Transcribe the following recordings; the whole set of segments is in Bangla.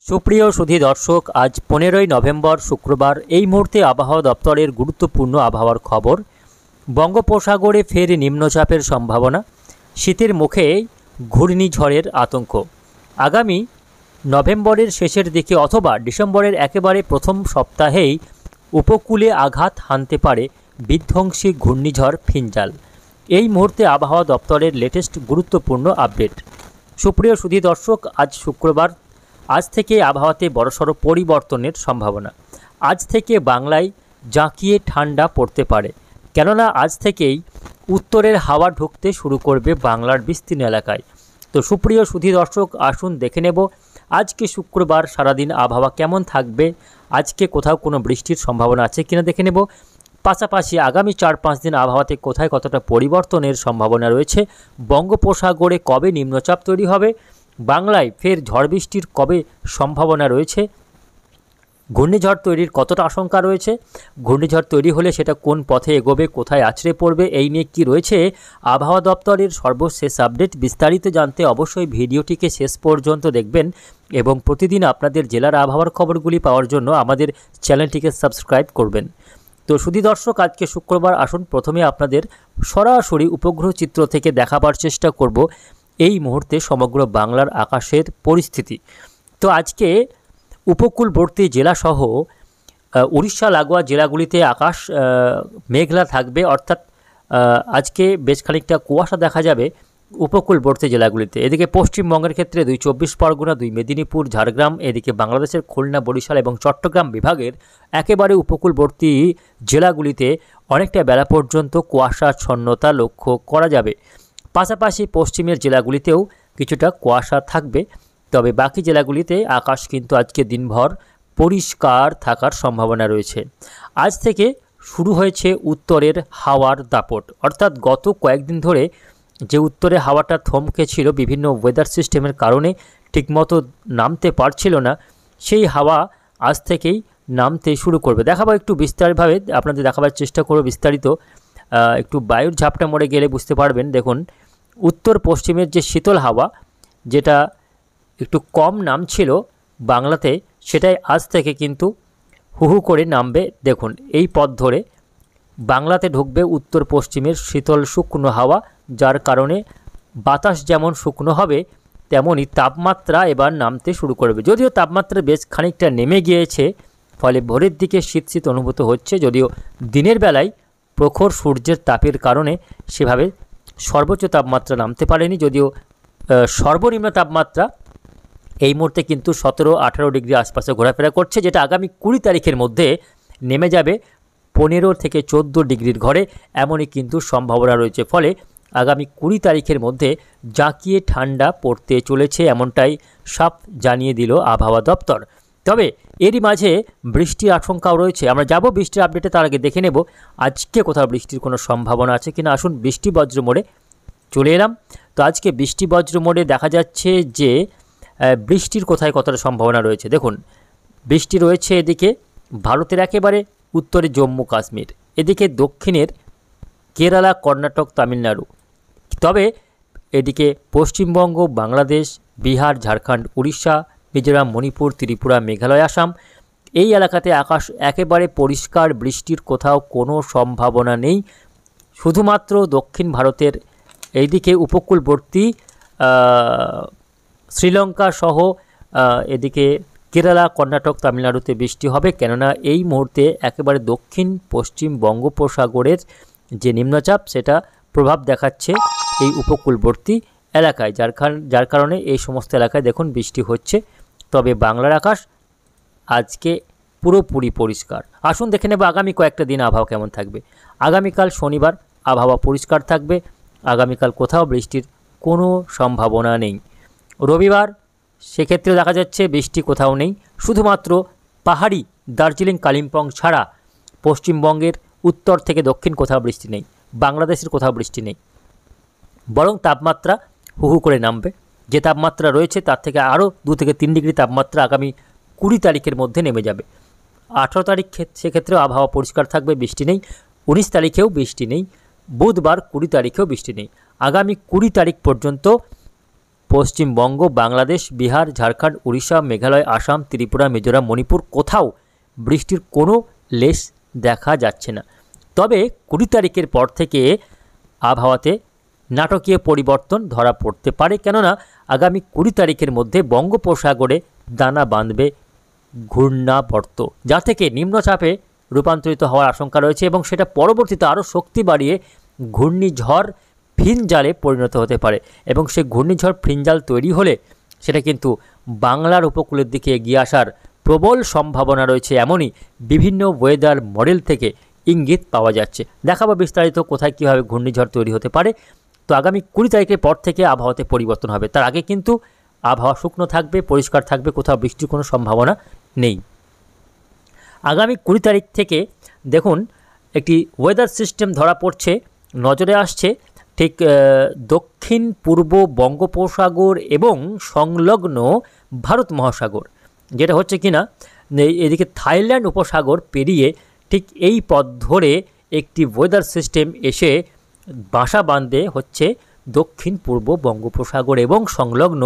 সুপ্রিয় সুধী দর্শক, আজ 15ই নভেম্বর শুক্রবার। এই মুহূর্তে আবহাওয়া দপ্তরের গুরুত্বপূর্ণ আবহাওয়ার খবর। বঙ্গোপসাগরে ফের নিম্নচাপের সম্ভাবনা, শীতের মুখে ঘূর্ণিঝড়ের আতঙ্ক। আগামী নভেম্বরের শেষের দিকে অথবা ডিসেম্বরের একেবারে প্রথম সপ্তাহেই উপকূলে আঘাত হানতে পারে বিধ্বংসী ঘূর্ণিঝড় ফিনজাল। এই মুহূর্তে আবহাওয়া দপ্তরের লেটেস্ট গুরুত্বপূর্ণ আপডেট। সুপ্রিয় সুধী দর্শক, আজ শুক্রবার। আজ থেকে আবহাওয়াতে বড়সড় পরিবর্তনের সম্ভাবনা। আজ থেকে বাংলায় জাঁকিয়ে ঠান্ডা পড়তে পারে, কেননা আজ থেকেই উত্তরের হাওয়া ঢুকতে শুরু করবে বাংলার বিস্তীর্ণ এলাকায়। তো সুপ্রিয় সুধী দর্শক, আসুন দেখে নেব আজকে শুক্রবার সারাদিন আবহাওয়া কেমন থাকবে। আজকে কোথাও কোনো বৃষ্টির সম্ভাবনা আছে কিনা দেখে নেব। পাশাপাশি আগামী 4-5 দিন আবহাওয়াতে কোথায় কতটা পরিবর্তনের সম্ভাবনা রয়েছে, বঙ্গোপসাগরে কবে নিম্নচাপ তৈরি হবে, বাংলায় ফের ঝড় বৃষ্টির কবে সম্ভাবনা রয়েছে, ঘূর্ণিঝড় তৈরির কতটা আশঙ্কা রয়েছে, ঘূর্ণিঝড় তৈরি হলে সেটা কোন পথে এগোবে, কোথায় আছড়ে পড়বে, এই নিয়ে কী রয়েছে আবহাওয়া দপ্তরের সর্বশেষ আপডেট। বিস্তারিত জানতে অবশ্যই ভিডিওটিকে শেষ পর্যন্ত দেখবেন এবং প্রতিদিন আপনাদের জেলার আবহাওয়ার খবরগুলি পাওয়ার জন্য আমাদের চ্যানেলটিকে সাবস্ক্রাইব করবেন। তো সুধী দর্শক, আজকে শুক্রবার আসুন প্রথমে আপনাদের সরাসরি উপগ্রহ চিত্র থেকে দেখাবার চেষ্টা করব এই মুহূর্তে সমগ্র বাংলার আকাশের পরিস্থিতি। তো আজকে উপকূলবর্তী জেলাসহ উড়িষ্যা লাগোয়া জেলাগুলিতে আকাশ মেঘলা থাকবে, অর্থাৎ আজকে বেশ খানিকটা কুয়াশা দেখা যাবে উপকূলবর্তী জেলাগুলিতে। এদিকে পশ্চিমবঙ্গের ক্ষেত্রে 2 24 পরগনা, 2 মেদিনীপুর, ঝাড়গ্রাম, এদিকে বাংলাদেশের খুলনা, বরিশাল এবং চট্টগ্রাম বিভাগের একেবারে উপকূলবর্তী জেলাগুলিতে অনেকটা বেলা পর্যন্ত কুয়াশাচ্ছন্নতা লক্ষ্য করা যাবে। পাশাপাশি পশ্চিমের জেলাগুলিতেও কিছুটা কুয়াশা থাকবে, তবে বাকি জেলাগুলিতে আকাশ কিন্তু আজকে দিনভর পরিষ্কার থাকার সম্ভাবনা রয়েছে। আজ থেকে শুরু হয়েছে উত্তরের হাওয়ার দাপট, অর্থাৎ গত কয়েকদিন ধরে যে উত্তরে হাওয়াটা থমকে ছিল বিভিন্ন ওয়েদার সিস্টেমের কারণে ঠিকমতো নামতে পারছিল না, সেই হাওয়া আজ থেকেই নামতে শুরু করবে। দেখাবো একটু বিস্তারিতভাবে, আপনাদের দেখাবার চেষ্টা করব বিস্তারিত। একটু বায়ুর ঝাপটা মরে গেলে বুঝতে পারবেন। দেখুন, উত্তর পশ্চিমের যে শীতল হাওয়া, যেটা একটু কম নামছিল বাংলাতে, সেটাই আজ থেকে কিন্তু হুহু করে নামবে। দেখুন, এই পথ ধরে বাংলাতে ঢুকবে উত্তর পশ্চিমের শীতল শুকনো হাওয়া, যার কারণে বাতাস যেমন শুকনো হবে তেমনই তাপমাত্রা এবার নামতে শুরু করবে। যদিও তাপমাত্রা বেশ খানিকটা নেমে গিয়েছে, ফলে ভোরের দিকে শীত শীত অনুভূত হচ্ছে, যদিও দিনের বেলায় প্রখর সূর্যের তাপের কারণে সেভাবে সর্বোচ্চ তাপমাত্রা নামতে পারেনি। যদিও সর্বনিম্ন তাপমাত্রা এই মুহূর্তে কিন্তু 17-18 ডিগ্রি আশপাশে ঘোরাফেরা করছে, যেটা আগামী 20 তারিখের মধ্যে নেমে যাবে 15 থেকে 14 ডিগ্রির ঘরে, এমনই কিন্তু সম্ভাবনা রয়েছে। ফলে আগামী 20 তারিখের মধ্যে জাঁকিয়ে ঠান্ডা পড়তে চলেছে, এমনটাই সাফ জানিয়ে দিল আবহাওয়া দপ্তর। তবে এরই মাঝে বৃষ্টির আশঙ্কাও রয়েছে। আমরা যাব বৃষ্টির আপডেটে, তার আগে দেখে নেব আজকে কোথাও বৃষ্টির কোনো সম্ভাবনা আছে কিনা। আসুন বৃষ্টি বজ্র মোড়ে চলে এলাম। তো আজকে বৃষ্টি বজ্র মোড়ে দেখা যাচ্ছে যে বৃষ্টির কোথায় কতটা সম্ভাবনা রয়েছে। দেখুন, বৃষ্টি রয়েছে এদিকে ভারতের একেবারে উত্তরে জম্মু কাশ্মীর, এদিকে দক্ষিণের কেরালা, কর্ণাটক, তামিলনাড়ু, তবে এদিকে পশ্চিমবঙ্গ, বাংলাদেশ, বিহার, ঝাড়খণ্ড, উড়িষ্যা, মিজোরাম, মণিপুর, ত্রিপুরা, মেঘালয়, আসাম, এই এলাকাতে আকাশ একেবারে পরিষ্কার, বৃষ্টির কোথাও কোনো সম্ভাবনা নেই। শুধুমাত্র দক্ষিণ ভারতের এইদিকে উপকূলবর্তী শ্রীলঙ্কা সহ এদিকে কেরালা, কর্ণাটক, তামিলনাড়ুতে বৃষ্টি হবে, কেননা এই মুহূর্তে একেবারে দক্ষিণ পশ্চিম বঙ্গোপসাগরের যে নিম্নচাপ সেটা প্রভাব দেখাচ্ছে এই উপকূলবর্তী এলাকায়, যার কারণে এই সমস্ত এলাকায় দেখুন বৃষ্টি হচ্ছে। তবে বাংলার আকাশ আজকে পুরোপুরি পরিষ্কার। আসুন দেখে নেব আগামী কয়েকটা দিন আবহাওয়া কেমন থাকবে। আগামীকাল শনিবার আবহাওয়া পরিষ্কার থাকবে, আগামীকাল কোথাও বৃষ্টির কোনো সম্ভাবনা নেই। রবিবার সেক্ষেত্রে দেখা যাচ্ছে বৃষ্টি কোথাও নেই, শুধুমাত্র পাহাড়ি দার্জিলিং, কালিম্পং ছাড়া পশ্চিমবঙ্গের উত্তর থেকে দক্ষিণ কোথাও বৃষ্টি নেই, বাংলাদেশের কোথাও বৃষ্টি নেই। বরং তাপমাত্রা হুহু করে নামবে। যে তাপমাত্রা রয়েছে তার থেকে আরও 2 থেকে 3 ডিগ্রি তাপমাত্রা আগামী 20 তারিখের মধ্যে নেমে যাবে। 18 তারিখ সেক্ষেত্রেও আবহাওয়া পরিষ্কার থাকবে, বৃষ্টি নেই। 19 তারিখেও বৃষ্টি নেই, বুধবার 20 তারিখেও বৃষ্টি নেই। আগামী 20 তারিখ পর্যন্ত পশ্চিমবঙ্গ, বাংলাদেশ, বিহার, ঝাড়খণ্ড, উড়িষ্যা, মেঘালয়, আসাম, ত্রিপুরা, মিজোরাম, মণিপুর কোথাও বৃষ্টির কোনো লেশ দেখা যাচ্ছে না। তবে 20 তারিখের পর থেকে আবহাওয়াতে নাটকীয় পরিবর্তন ধরা পড়তে পারে, কেননা আগামী 20 তারিখের মধ্যে বঙ্গোপসাগরে দানা বাঁধবে ঘূর্ণাবর্ত, যা থেকে নিম্নচাপে রূপান্তরিত হওয়ার আশঙ্কা রয়েছে এবং সেটা পরবর্তীতে আরও শক্তি বাড়িয়ে ঘূর্ণিঝড় ফিনজালে পরিণত হতে পারে। এবং সেই ঘূর্ণিঝড় ফিনজাল তৈরি হলে সেটা কিন্তু বাংলার উপকূলের দিকে এগিয়ে আসার প্রবল সম্ভাবনা রয়েছে, এমনই বিভিন্ন ওয়েদার মডেল থেকে ইঙ্গিত পাওয়া যাচ্ছে। দেখাবো বিস্তারিত কোথায় কীভাবে ঘূর্ণিঝড় তৈরি হতে পারে। তো আগামী 20 তারিখের পর থেকে আবহাওয়াতে পরিবর্তন হবে, তার আগে কিন্তু আবহাওয়া শুকনো থাকবে, পরিষ্কার থাকবে, কোথাও বৃষ্টির কোনো সম্ভাবনা নেই। আগামী 20 তারিখ থেকে দেখুন একটি ওয়েদার সিস্টেম ধরা পড়ছে, নজরে আসছে ঠিক দক্ষিণ পূর্ব বঙ্গোপসাগর এবং সংলগ্ন ভারত মহাসাগর, যেটা হচ্ছে কিনা এদিকে থাইল্যান্ড উপসাগর পেরিয়ে ঠিক এই পথ ধরে একটি ওয়েদার সিস্টেম এসে বাসা বাঁধবে হচ্ছে দক্ষিণ পূর্ব বঙ্গোপসাগর এবং সংলগ্ন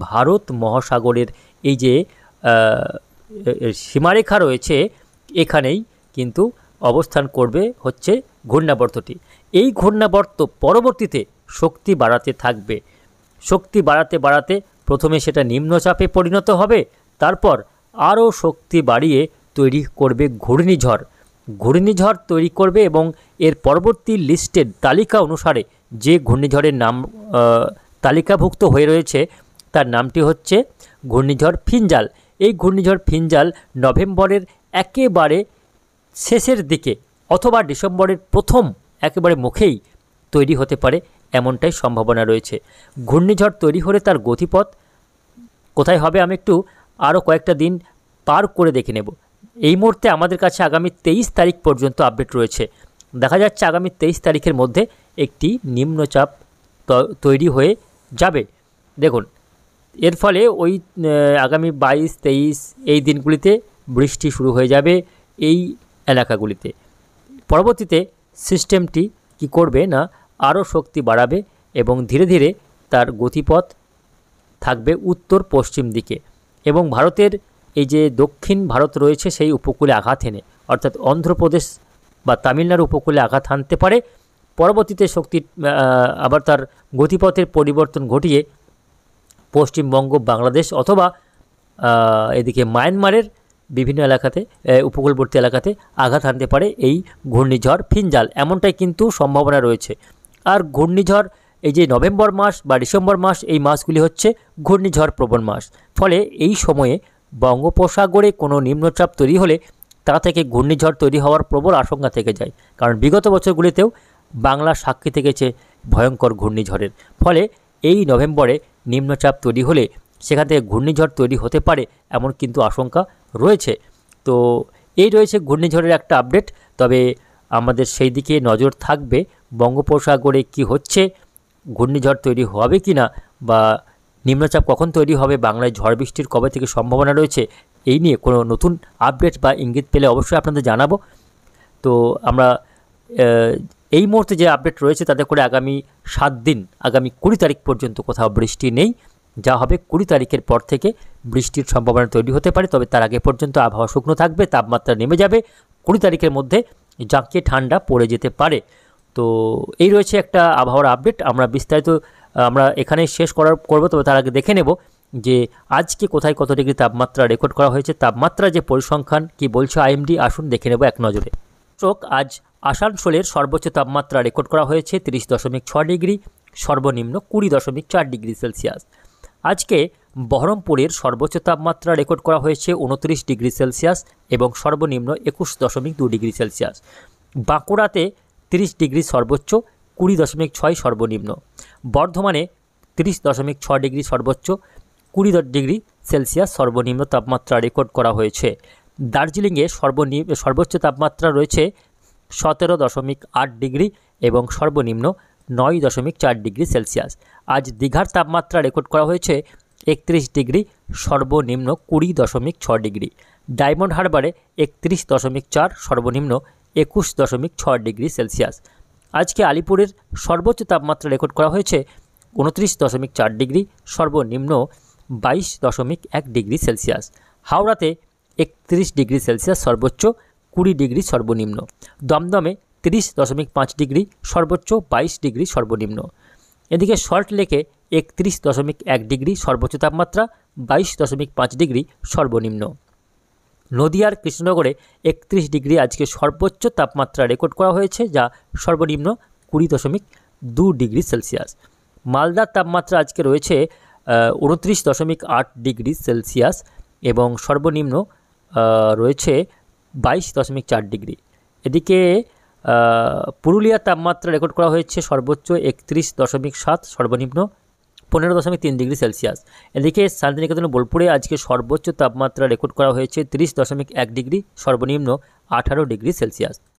ভারত মহাসাগরের এই যে সীমারেখা রয়েছে, এখানেই কিন্তু অবস্থান করবে হচ্ছে ঘূর্ণাবর্তটি। এই ঘূর্ণাবর্ত পরবর্তীতে শক্তি বাড়াতে থাকবে, শক্তি বাড়াতে বাড়াতে প্রথমে সেটা নিম্নচাপে পরিণত হবে, তারপর আরও শক্তি বাড়িয়ে তৈরি করবে ঘূর্ণিঝড়। ঘূর্ণিঝড় তৈরি করবে এবং এর পরবর্তী লিস্টের তালিকা অনুসারে যে ঘূর্ণিঝড়ের নাম তালিকাভুক্ত হয়ে রয়েছে তার নামটি হচ্ছে ঘূর্ণিঝড় ফিনজাল। এই ঘূর্ণিঝড় ফিনজাল নভেম্বরের একেবারে শেষের দিকে অথবা ডিসেম্বরের প্রথম একেবারে মুখেই তৈরি হতে পারে, এমনটাই সম্ভাবনা রয়েছে। ঘূর্ণিঝড় তৈরি হলে তার গতিপথ কোথায় হবে আমি একটু আরও কয়েকটা দিন পার করে দেখে নেব। এই মুহূর্তে আমাদের কাছে আগামী 23 তারিখ পর্যন্ত আপডেট রয়েছে। দেখা যাচ্ছে আগামী 23 তারিখের মধ্যে একটি নিম্নচাপ তৈরি হয়ে যাবে। দেখুন এর ফলে ওই আগামী 22-23 এই দিনগুলিতে বৃষ্টি শুরু হয়ে যাবে এই এলাকাগুলিতে। পরবর্তীতে সিস্টেমটি কি করবে না আরও শক্তি বাড়াবে এবং ধীরে ধীরে তার গতিপথ থাকবে উত্তর পশ্চিম দিকে এবং ভারতের এই যে দক্ষিণ ভারত রয়েছে সেই উপকূলে আঘাত এনে, অর্থাৎ অন্ধ্রপ্রদেশ বা তামিলনাড়ু উপকূলে আঘাত হানতে পারে। পরবর্তীতে শক্তি আবার তার গতিপথের পরিবর্তন ঘটিয়ে পশ্চিমবঙ্গ, বাংলাদেশ অথবা এদিকে মায়ানমারের বিভিন্ন এলাকাতে উপকূলবর্তী এলাকাতে আঘাত হানতে পারে এই ঘূর্ণিঝড় ফিনজাল, এমনটাই কিন্তু সম্ভাবনা রয়েছে। আর ঘূর্ণিঝড় এই যে নভেম্বর মাস বা ডিসেম্বর মাস এই মাসগুলি হচ্ছে ঘূর্ণিঝড় প্রবণ মাস, ফলে এই সময়ে বঙ্গোপসাগরে কোনো নিম্নচাপ তৈরি হলে তা থেকে ঘূর্ণিঝড় তৈরি হওয়ার প্রবল আশঙ্কা থেকে যায়, কারণ বিগত বছরগুলিতেও বাংলা সাক্ষী থেকেছে ভয়ঙ্কর ঘূর্ণিঝড়ের। ফলে এই নভেম্বরে নিম্নচাপ তৈরি হলে সেখান থেকে ঘূর্ণিঝড় তৈরি হতে পারে এমন কিন্তু আশঙ্কা রয়েছে। তো এই রয়েছে ঘূর্ণিঝড়ের একটা আপডেট। তবে আমাদের সেই দিকে নজর থাকবে বঙ্গোপসাগরে কি হচ্ছে, ঘূর্ণিঝড় তৈরি হবে কি না বা নিম্নচাপ কখন তৈরি হবে, বাংলায় ঝড় বৃষ্টির কবে থেকে সম্ভাবনা রয়েছে, এই নিয়ে কোনো নতুন আপডেট বা ইঙ্গিত পেলে অবশ্যই আপনাদের জানাবো। তো আমরা এই মুহূর্তে যে আপডেট রয়েছে তাতে করে আগামী 7 দিন আগামী 20 তারিখ পর্যন্ত কোথাও বৃষ্টি নেই, যা হবে 20 তারিখের পর থেকে বৃষ্টির সম্ভাবনা তৈরি হতে পারে। তবে তার আগে পর্যন্ত আবহাওয়া শুকনো থাকবে, তাপমাত্রা নেমে যাবে, 20 তারিখের মধ্যে জাঁকিয়ে ঠান্ডা পড়ে যেতে পারে। তো এই রয়েছে একটা আবহাওয়ার আপডেট। আমরা বিস্তারিত আমরা এখানেই শেষ করব, তবে তার আগে দেখে নেব যে আজকে কোথায় কত ডিগ্রি তাপমাত্রা রেকর্ড করা হয়েছে, তাপমাত্রা যে পরিসংখ্যান কি বলছে আইএমডি, আসুন দেখে নেব এক নজরে। আজ আসানসোলের সর্বোচ্চ তাপমাত্রা রেকর্ড করা হয়েছে 30.6 ডিগ্রি, সর্বনিম্ন 20.4 ডিগ্রি সেলসিয়াস। আজকে বহরমপুরের সর্বোচ্চ তাপমাত্রা রেকর্ড করা হয়েছে 29 ডিগ্রি সেলসিয়াস এবং সর্বনিম্ন 21.2 ডিগ্রি সেলসিয়াস। বাঁকুড়াতে 30 ডিগ্রি সর্বোচ্চ, 20.6 সর্বনিম্ন। বর্ধমানে 30.6 ডিগ্রি সর্বোচ্চ, 20 ডিগ্রি সেলসিয়াস সর্বনিম্ন তাপমাত্রা রেকর্ড করা হয়েছে। দার্জিলিংয়ে সর্বোচ্চ তাপমাত্রা রয়েছে 17.8 ডিগ্রি এবং সর্বনিম্ন 9.4 ডিগ্রি সেলসিয়াস। আজ দীঘার তাপমাত্রা রেকর্ড করা হয়েছে 31 ডিগ্রি, সর্বনিম্ন 20.6 ডিগ্রি। ডায়মন্ড হারবারে 31.4, সর্বনিম্ন 21.6 ডিগ্রি সেলসিয়াস। আজকে আলিপুরের সর্বোচ্চ তাপমাত্রা রেকর্ড করা হয়েছে 29.4 ডিগ্রি, সর্বনিম্ন 22.1 ডিগ্রি সেলসিয়াস। হাওড়াতে 31 ডিগ্রি সেলসিয়াস সর্বোচ্চ, 20 ডিগ্রি সর্বনিম্ন। দমদমে 30.5 ডিগ্রি, সর্বোচ্চ 22 ডিগ্রি সর্বনিম্ন। এদিকে সল্টলেকে 31.1 ডিগ্রি সর্বোচ্চ তাপমাত্রা, 22.5 ডিগ্রি সর্বনিম্ন। নদিয়ার কৃষ্ণনগরে 31 ডিগ্রি আজকে সর্বোচ্চ তাপমাত্রা রেকর্ড করা হয়েছে, যা সর্বনিম্ন 20.2 ডিগ্রি সেলসিয়াস। মালদার তাপমাত্রা আজকে রয়েছে 29.8 ডিগ্রি সেলসিয়াস এবং সর্বনিম্ন রয়েছে 22.4 ডিগ্রি। এদিকে পুরুলিয়ার তাপমাত্রা রেকর্ড করা হয়েছে সর্বোচ্চ 31.7, সর্বনিম্ন 15.3 ডিগ্রি সেলসিয়াস। এদিকে শান্তিনিকেতন বোলপুরে আজকে সর্বোচ্চ তাপমাত্রা রেকর্ড করা হয়েছে 30.1 ডিগ্রি, সর্বনিম্ন 18 ডিগ্রি সেলসিয়াস।